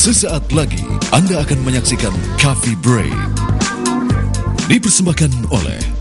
Sesaat lagi Anda akan menyaksikan Coffee Break. Dipersembahkan oleh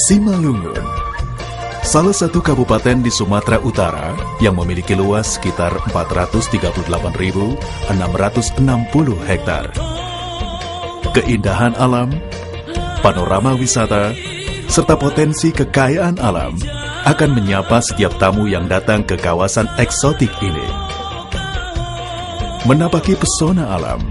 Simalungun, salah satu kabupaten di Sumatera Utara yang memiliki luas sekitar 438.660 hektar. Keindahan alam, panorama wisata, serta potensi kekayaan alam akan menyapa setiap tamu yang datang ke kawasan eksotik ini. Menapaki pesona alam,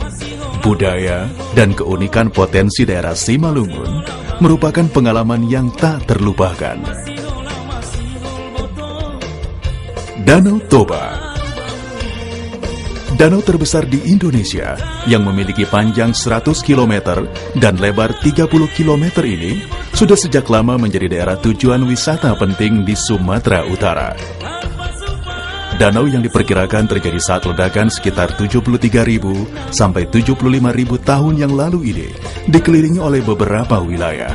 budaya, dan keunikan potensi daerah Simalungun merupakan pengalaman yang tak terlupakan. Danau Toba, danau terbesar di Indonesia yang memiliki panjang 100 km dan lebar 30 km ini sudah sejak lama menjadi daerah tujuan wisata penting di Sumatera Utara. Danau yang diperkirakan terjadi saat ledakan sekitar 73.000 sampai 75.000 tahun yang lalu ini dikelilingi oleh beberapa wilayah.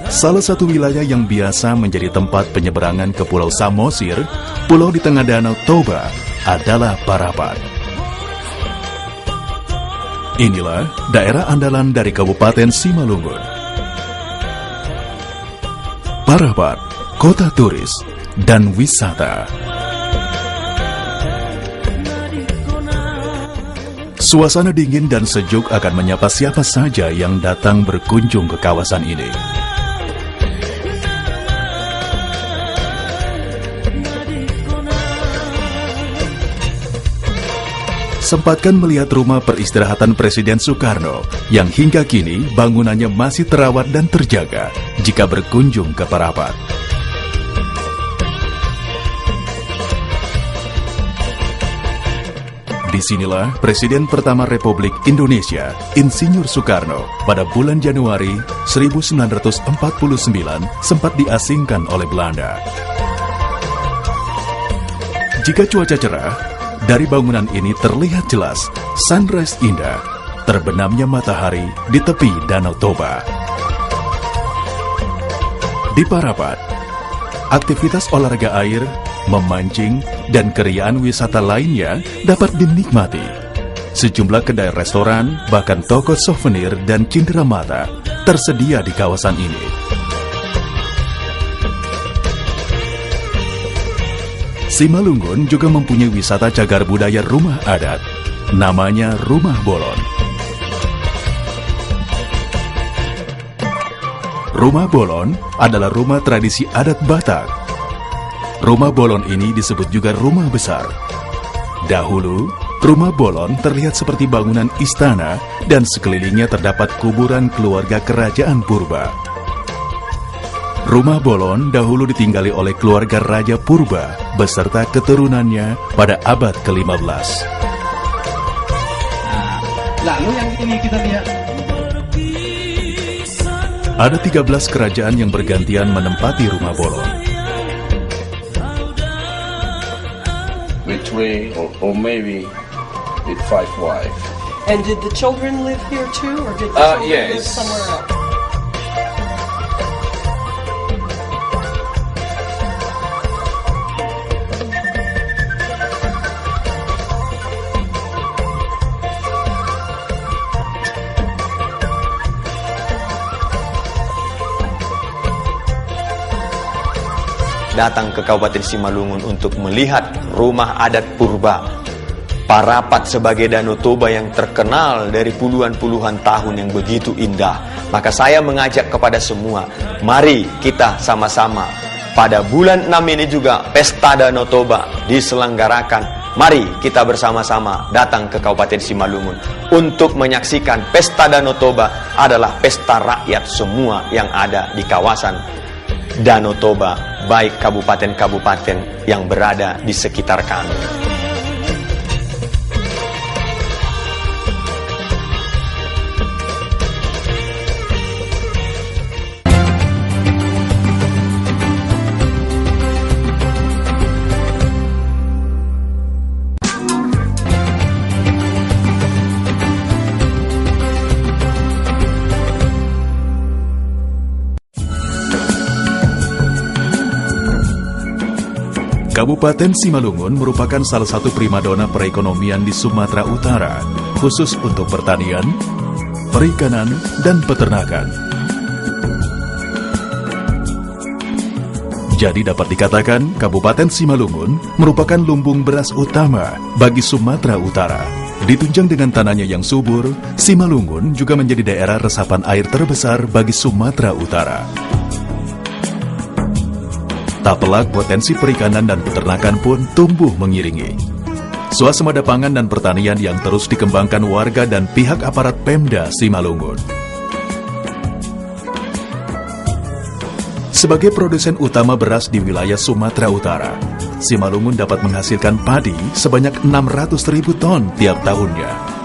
Salah satu wilayah yang biasa menjadi tempat penyeberangan ke Pulau Samosir, pulau di tengah Danau Toba, adalah Parapat. Inilah daerah andalan dari Kabupaten Simalungun. Parapat, kota turis dan wisata. Suasana dingin dan sejuk akan menyapa siapa saja yang datang berkunjung ke kawasan ini. Sempatkan melihat rumah peristirahatan Presiden Soekarno yang hingga kini bangunannya masih terawat dan terjaga jika berkunjung ke Parapat. Disinilah Presiden pertama Republik Indonesia, Insinyur Soekarno, pada bulan Januari 1949 sempat diasingkan oleh Belanda. Jika cuaca cerah, dari bangunan ini terlihat jelas sunrise indah, terbenamnya matahari di tepi Danau Toba. Di Parapat, aktivitas olahraga air, memancing, dan keriaan wisata lainnya dapat dinikmati. Sejumlah kedai restoran, bahkan toko souvenir dan cenderamata tersedia di kawasan ini. Simalungun juga mempunyai wisata cagar budaya rumah adat, namanya Rumah Bolon. Rumah Bolon adalah rumah tradisi adat Batak. Rumah Bolon ini disebut juga rumah besar. Dahulu, rumah Bolon terlihat seperti bangunan istana dan sekelilingnya terdapat kuburan keluarga kerajaan purba. Rumah Bolon dahulu ditinggali oleh keluarga Raja Purba beserta keturunannya pada abad ke-15. Lalu yang ini kita lihat. Ada 13 kerajaan yang bergantian menempati Rumah Bolon. With three or maybe with 5 wives. And did the children live here too, or did the children live yes. somewhere else? Datang ke Kabupaten Simalungun untuk melihat rumah adat purba Parapat sebagai Danau Toba yang terkenal dari puluhan-puluhan tahun yang begitu indah. Maka saya mengajak kepada semua, mari kita sama-sama pada bulan 6 ini juga Pesta Danau Toba diselenggarakan. Mari kita bersama-sama datang ke Kabupaten Simalungun untuk menyaksikan Pesta Danau Toba adalah pesta rakyat semua yang ada di kawasan Danau Toba, baik kabupaten-kabupaten yang berada di sekitar kami. Kabupaten Simalungun merupakan salah satu primadona perekonomian di Sumatera Utara, khusus untuk pertanian, perikanan, dan peternakan. Jadi dapat dikatakan Kabupaten Simalungun merupakan lumbung beras utama bagi Sumatera Utara. Ditunjang dengan tanahnya yang subur, Simalungun juga menjadi daerah resapan air terbesar bagi Sumatera Utara. Tak pelak potensi perikanan dan peternakan pun tumbuh mengiringi. Swasembada pangan dan pertanian yang terus dikembangkan warga dan pihak aparat Pemda Simalungun. Sebagai produsen utama beras di wilayah Sumatera Utara, Simalungun dapat menghasilkan padi sebanyak 600.000 ton tiap tahunnya.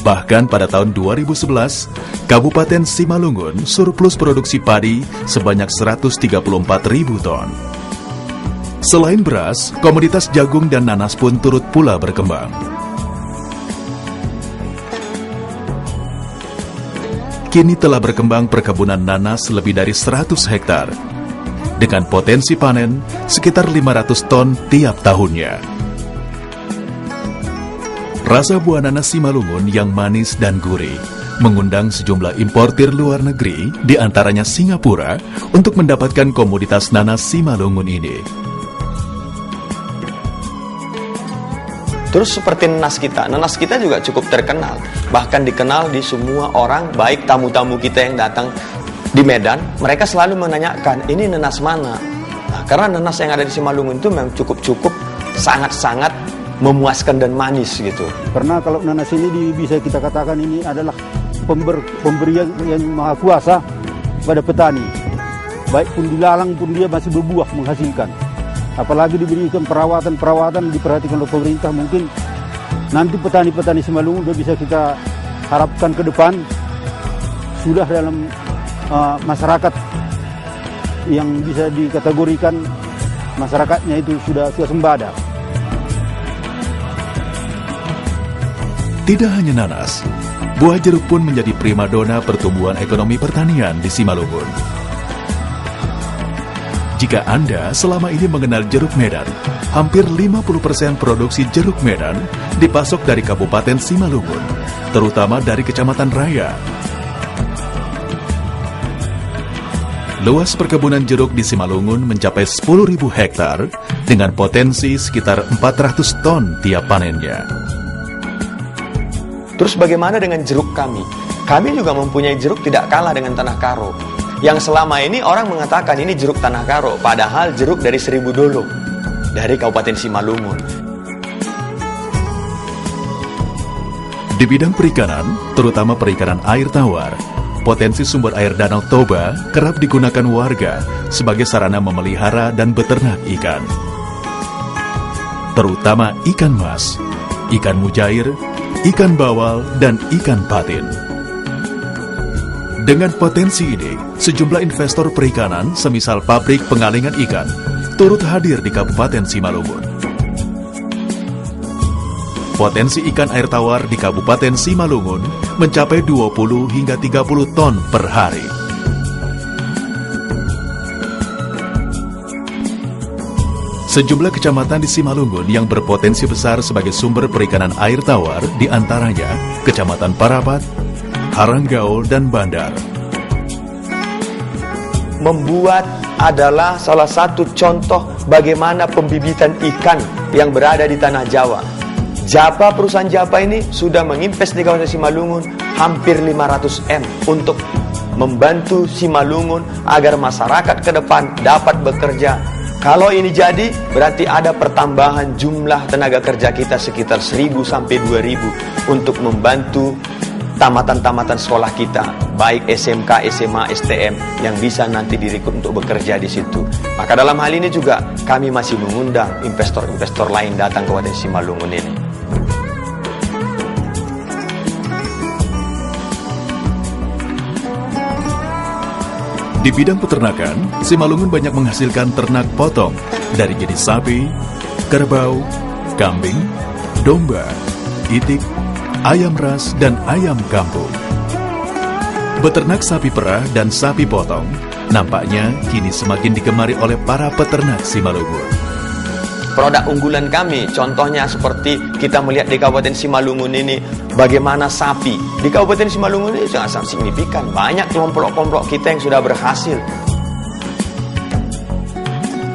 Bahkan pada tahun 2011, Kabupaten Simalungun surplus produksi padi sebanyak 134.000 ton. Selain beras, komoditas jagung dan nanas pun turut pula berkembang. Kini telah berkembang perkebunan nanas lebih dari 100 hektar, dengan potensi panen sekitar 500 ton tiap tahunnya. Rasa buah nanas Simalungun yang manis dan gurih mengundang sejumlah importir luar negeri, di antaranya Singapura, untuk mendapatkan komoditas nanas Simalungun ini. Terus seperti nanas kita juga cukup terkenal. Bahkan dikenal di semua orang, baik tamu-tamu kita yang datang di Medan, mereka selalu menanyakan, ini nanas mana? Nah, karena nanas yang ada di Simalungun itu memang cukup sangat-sangat memuaskan dan manis gitu. Karena kalau nanas ini bisa kita katakan ini adalah pemberian yang maha kuasa pada petani. Baik pun dilalang pun dia masih berbuah menghasilkan. Apalagi diberikan perawatan diperhatikan oleh pemerintah, mungkin nanti petani-petani Simalungun sudah bisa kita harapkan ke depan sudah dalam masyarakat yang bisa dikategorikan masyarakatnya itu sudah swasembada. Tidak hanya nanas, buah jeruk pun menjadi primadona pertumbuhan ekonomi pertanian di Simalungun. Jika Anda selama ini mengenal jeruk Medan, hampir 50% produksi jeruk Medan dipasok dari Kabupaten Simalungun, terutama dari Kecamatan Raya. Luas perkebunan jeruk di Simalungun mencapai 10.000 hektar dengan potensi sekitar 400 ton tiap panennya. Terus bagaimana dengan jeruk kami? Kami juga mempunyai jeruk tidak kalah dengan Tanah Karo. Yang selama ini orang mengatakan ini jeruk Tanah Karo, padahal jeruk dari Seribu Dolok, dari Kabupaten Simalungun. Di bidang perikanan, terutama perikanan air tawar, potensi sumber air Danau Toba kerap digunakan warga sebagai sarana memelihara dan beternak ikan. Terutama ikan mas, ikan mujair, ikan bawal, dan ikan patin. Dengan potensi ini, sejumlah investor perikanan, semisal pabrik pengalingan ikan, turut hadir di Kabupaten Simalungun. potensi ikan air tawar di Kabupaten Simalungun mencapai 20 hingga 30 ton per hari. Sejumlah kecamatan di Simalungun yang berpotensi besar sebagai sumber perikanan air tawar diantaranya Kecamatan Parapat, Haranggaul, dan Bandar. Membuat adalah salah satu contoh bagaimana pembibitan ikan yang berada di tanah Jawa. Japa, perusahaan Japa ini sudah menginvest di kawasan Simalungun hampir 500 M untuk membantu Simalungun agar masyarakat ke depan dapat bekerja. Kalau ini jadi, berarti ada pertambahan jumlah tenaga kerja kita sekitar 1.000 sampai 2.000 untuk membantu tamatan-tamatan sekolah kita, baik SMK, SMA, STM yang bisa nanti direkrut untuk bekerja di situ. Maka dalam hal ini juga kami masih mengundang investor-investor lain datang ke Kabupaten Simalungun ini. Di bidang peternakan, Simalungun banyak menghasilkan ternak potong dari jenis sapi, kerbau, kambing, domba, itik, ayam ras, dan ayam kampung. Beternak sapi perah dan sapi potong nampaknya kini semakin digemari oleh para peternak Simalungun. Produk unggulan kami, contohnya seperti kita melihat di Kabupaten Simalungun ini, bagaimana sapi. Di Kabupaten Simalungun ini sangat signifikan, banyak kelompok-kelompok kita yang sudah berhasil.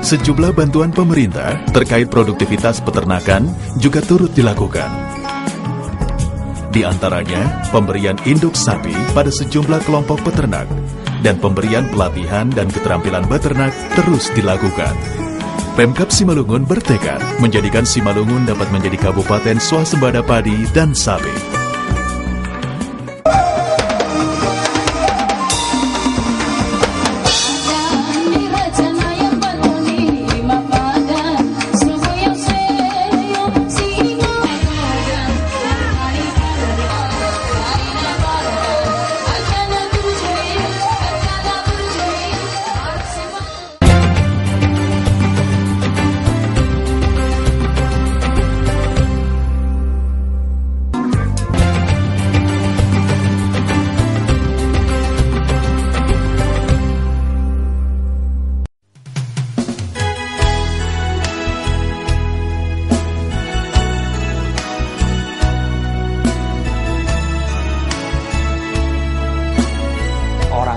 Sejumlah bantuan pemerintah terkait produktivitas peternakan juga turut dilakukan. Di antaranya, pemberian induk sapi pada sejumlah kelompok peternak dan pemberian pelatihan dan keterampilan beternak terus dilakukan. Pemkab Simalungun bertekad menjadikan Simalungun dapat menjadi kabupaten swasembada padi dan sapi.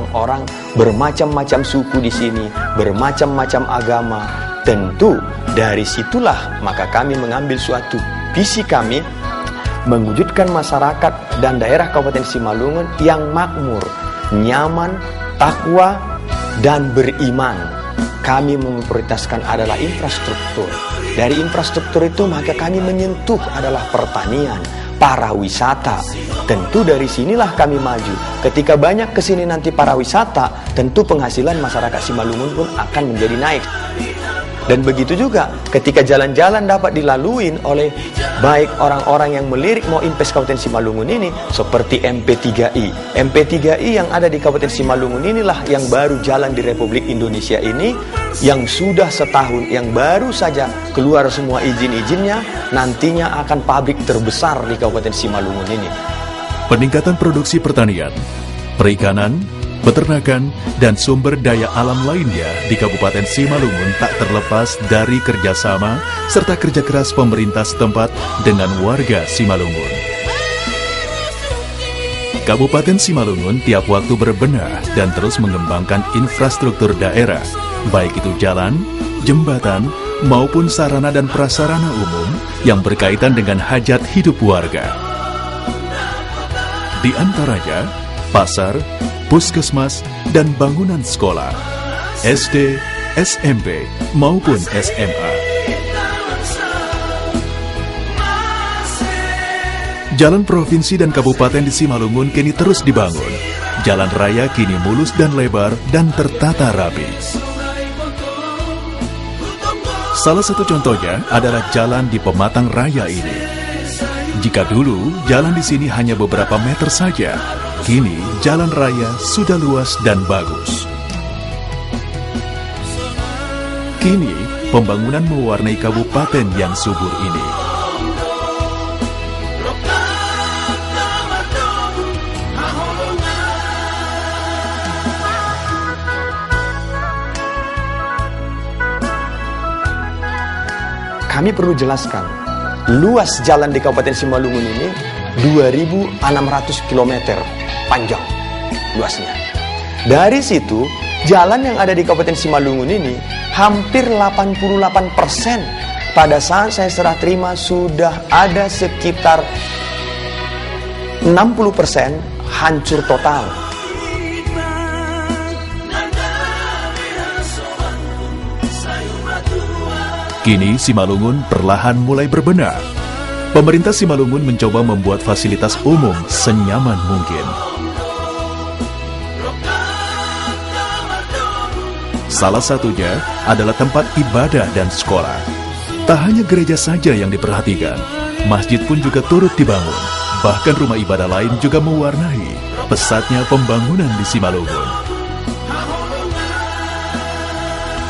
Orang bermacam-macam suku di sini, bermacam-macam agama. Tentu dari situlah maka kami mengambil suatu visi kami mewujudkan masyarakat dan daerah Kabupaten Simalungun yang makmur, nyaman, takwa, dan beriman. Kami memprioritaskan adalah infrastruktur. Dari infrastruktur itu maka kami menyentuh adalah pertanian, para wisata. Tentu dari sinilah kami maju. Ketika banyak kesini nanti para wisata, tentu penghasilan masyarakat Simalungun pun akan menjadi naik. Dan begitu juga ketika jalan-jalan dapat dilalui oleh baik orang-orang yang melirik mau invest Kabupaten Simalungun ini, seperti MP3I. MP3I yang ada di Kabupaten Simalungun inilah yang baru jalan di Republik Indonesia ini, yang sudah setahun, yang baru saja keluar semua izin-izinnya, nantinya akan pabrik terbesar di Kabupaten Simalungun ini. Peningkatan produksi pertanian, perikanan, peternakan, dan sumber daya alam lainnya di Kabupaten Simalungun tak terlepas dari kerjasama serta kerja keras pemerintah setempat dengan warga Simalungun. Kabupaten Simalungun tiap waktu berbenah dan terus mengembangkan infrastruktur daerah, baik itu jalan, jembatan, maupun sarana dan prasarana umum yang berkaitan dengan hajat hidup warga. Di antaranya, pasar, puskesmas, dan bangunan sekolah, SD, SMP, maupun SMA. Jalan provinsi dan kabupaten di Simalungun kini terus dibangun. Jalan raya kini mulus dan lebar dan tertata rapi. Salah satu contohnya adalah jalan di Pematang Raya ini. Jika dulu jalan di sini hanya beberapa meter saja, kini jalan raya sudah luas dan bagus. Kini pembangunan mewarnai kabupaten yang subur ini. kami perlu jelaskan, luas jalan di Kabupaten Simalungun ini 2.600 km panjang luasnya. Dari situ, jalan yang ada di Kabupaten Simalungun ini hampir 88%. Pada saat saya serah terima sudah ada sekitar 60% hancur total. Kini Simalungun perlahan mulai berbenah. Pemerintah Simalungun mencoba membuat fasilitas umum senyaman mungkin. Salah satunya adalah tempat ibadah dan sekolah. Tak hanya gereja saja yang diperhatikan, masjid pun juga turut dibangun. Bahkan rumah ibadah lain juga mewarnai pesatnya pembangunan di Simalungun.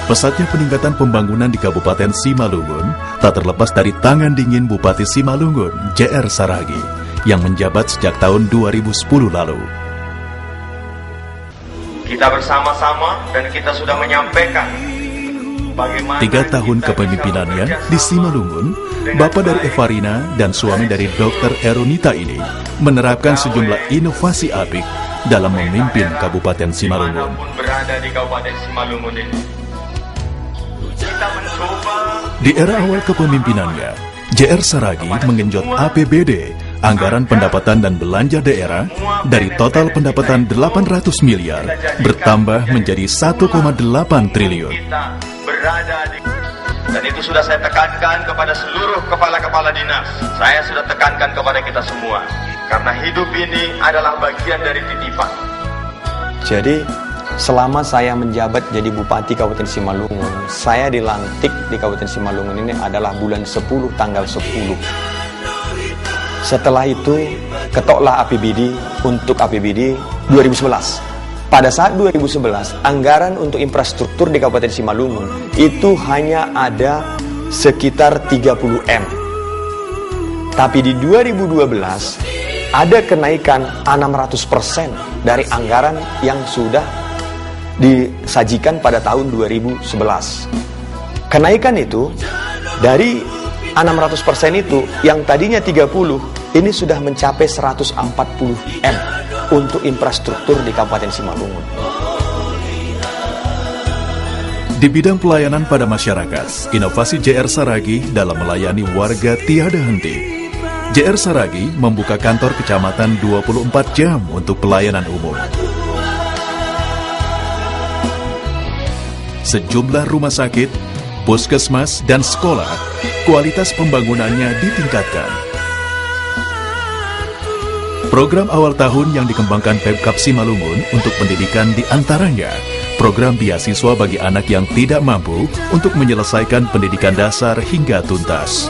Pesatnya peningkatan pembangunan di Kabupaten Simalungun tak terlepas dari tangan dingin Bupati Simalungun, J.R. Saragi, yang menjabat sejak tahun 2010 lalu. Kita bersama-sama dan kita sudah menyampaikan bagaimana 3 tahun kepemimpinannya di Simalungun, bapak dari Evarina dan suami dari Dr. Eronita ini menerapkan sejumlah inovasi apik dalam memimpin Kabupaten Simalungun. Berada di Kabupaten Simalungun ini. Kita mencoba Di era awal kepemimpinannya, J.R. Saragi menggenjot APBD, anggaran pendapatan dan belanja daerah, dari total pendapatan 800 miliar bertambah menjadi 1,8 triliun. kita berada di, dan itu sudah saya tekankan kepada seluruh kepala-kepala dinas. Saya sudah tekankan kepada kita semua, karena hidup ini adalah bagian dari titipan. Jadi selama saya menjabat jadi Bupati Kabupaten Simalungun, saya dilantik di Kabupaten Simalungun ini adalah bulan 10 tanggal 10. Setelah itu ketoklah APBD untuk APBD 2011. Pada saat 2011, anggaran untuk infrastruktur di Kabupaten Simalungun itu hanya ada sekitar 30 M. Tapi di 2012 ada kenaikan 600% dari anggaran yang sudah disajikan pada tahun 2011. Kenaikan itu dari 600% itu yang tadinya 30 ini sudah mencapai 140 M untuk infrastruktur di Kabupaten Simalungun. Di bidang pelayanan pada masyarakat, inovasi J.R. Saragi dalam melayani warga tiada henti. J.R. Saragi membuka kantor kecamatan 24 jam untuk pelayanan umum. Sejumlah rumah sakit, puskesmas, dan sekolah, kualitas pembangunannya ditingkatkan. Program awal tahun yang dikembangkan Pemkab Simalungun untuk pendidikan diantaranya program beasiswa bagi anak yang tidak mampu untuk menyelesaikan pendidikan dasar hingga tuntas.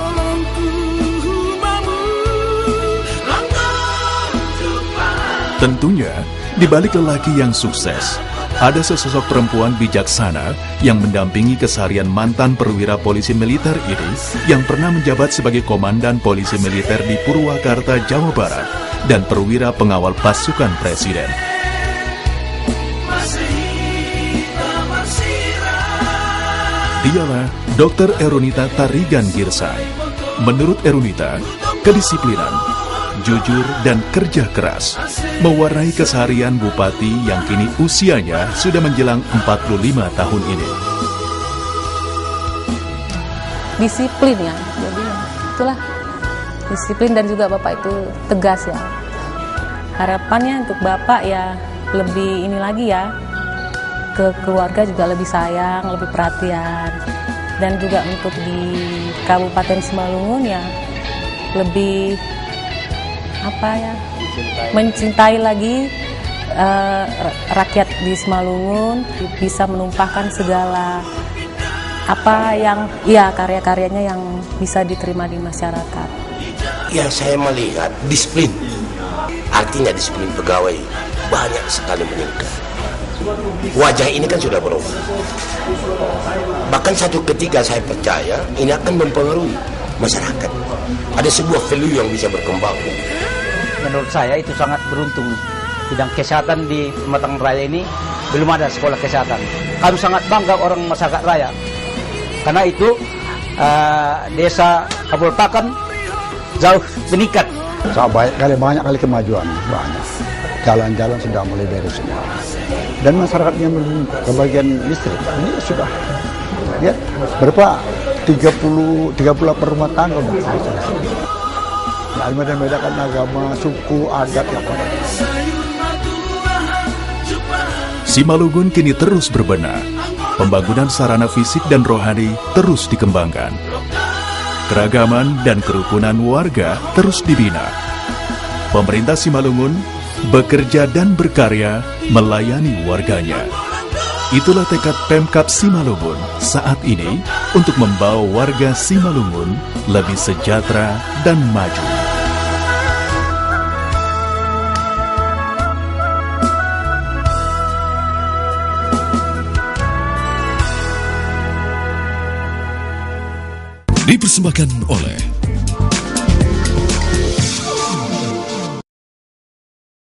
Tentunya, di balik lelaki yang sukses, ada sesosok perempuan bijaksana yang mendampingi keseharian mantan perwira polisi militer ini yang pernah menjabat sebagai komandan polisi militer di Purwakarta, Jawa Barat, dan perwira pengawal pasukan presiden. Dialah Dr. Eronita Tarigan Girsang. Menurut Eronita, kedisiplinan, jujur, dan kerja keras mewarnai keseharian bupati yang kini usianya sudah menjelang 45 tahun ini. Disiplin ya, jadi itulah disiplin, dan juga Bapak itu tegas ya. Harapannya untuk Bapak ya lebih ini lagi ya, ke keluarga juga lebih sayang, lebih perhatian, dan juga untuk di Kabupaten Simalungun ya lebih apa ya, mencintai lagi rakyat di Simalungun, bisa menumpahkan segala apa yang ya karya-karyanya yang bisa diterima di masyarakat. Yang saya melihat disiplin, artinya disiplin pegawai banyak sekali meningkat. Wajah ini kan sudah berubah. Bahkan satu ketika saya percaya ini akan mempengaruhi masyarakat. Ada sebuah value yang bisa berkembang. Menurut saya itu sangat beruntung. Bidang kesehatan di Pematang Raya ini belum ada sekolah kesehatan. Kami sangat bangga orang masyarakat raya. Karena itu desa Kabulpakan jauh meningkat. Banyak kali kemajuan, banyak. Jalan-jalan sudah mulai beres semua. Dan masyarakatnya kebagian listrik. Ini sudah, lihat, berapa? 38 rumah tangga udah selesai. Nah, membedakan agama, suku, adat, apa. Simalungun kini terus berbenah. Pembangunan sarana fisik dan rohani terus dikembangkan. Keragaman dan kerukunan warga terus dibina. Pemerintah Simalungun bekerja dan berkarya melayani warganya. Itulah tekad Pemkab Simalungun saat ini untuk membawa warga Simalungun lebih sejahtera dan maju. Dipersembahkan oleh